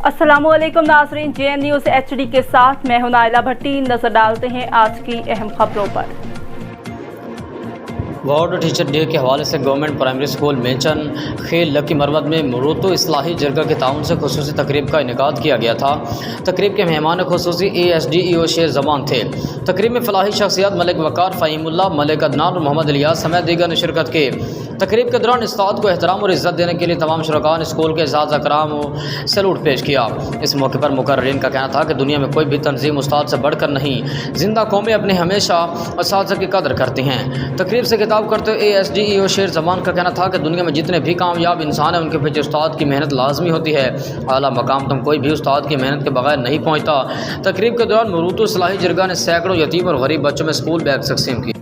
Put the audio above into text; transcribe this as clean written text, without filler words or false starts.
अस्सलाम वालेकुम नाज़रीन, JN न्यूज़ HD के साथ मैं हूं नाइला भट्टी। नजर डालते हैं आज की अहम खबरों पर। वर्ल्ड टीचर डे के हवाले से गवर्नमेंट प्राइमरी स्कूल मेंचन खेल लकी मरवत में मुरुतो इस्लाही जरगा के ताउन से खुसूसी तकरीब का इनेकाद किया गया था। तकरीब के मेहमान खुसूसी ASDEO शेर जमान थे। तकरीब में फलाही शख्सियत मलिक वकार, फ़हीमुल्लाह, मलिक अदनान और मोहम्मद इलियास समेत दीगर ने शिरकत की। तकरीब के दौरान उस्ताद को एहतराम और इज़्ज़त देने के लिए तमाम शुरका ने स्कूल के एज़ाज़ अकराम को सैल्यूट पेश किया। इस मौके पर मुकर्रिरीन का कहना था कि दुनिया में कोई भी तंजीम उस्ताद से बढ़कर नहीं, जिंदा कौमें अपने हमेशा उस्ताद की कदर करती हैं। तकरीब से खिताब करते हुए ASDEO शेर जमान का कहना था कि दुनिया में जितने भी कामयाब इंसान हैं उनके पीछे उस्ताद की मेहनत लाजमी होती है। आला मकाम तुम कोई भी उस्ताद की मेहनत के बगैर नहीं पहुँचता। तकरीब के दौरान मुरुतो इस्लाही जरगा ने सैकड़ों यतीम और गरीब बच्चों में स्कूल बैग तकसीम की।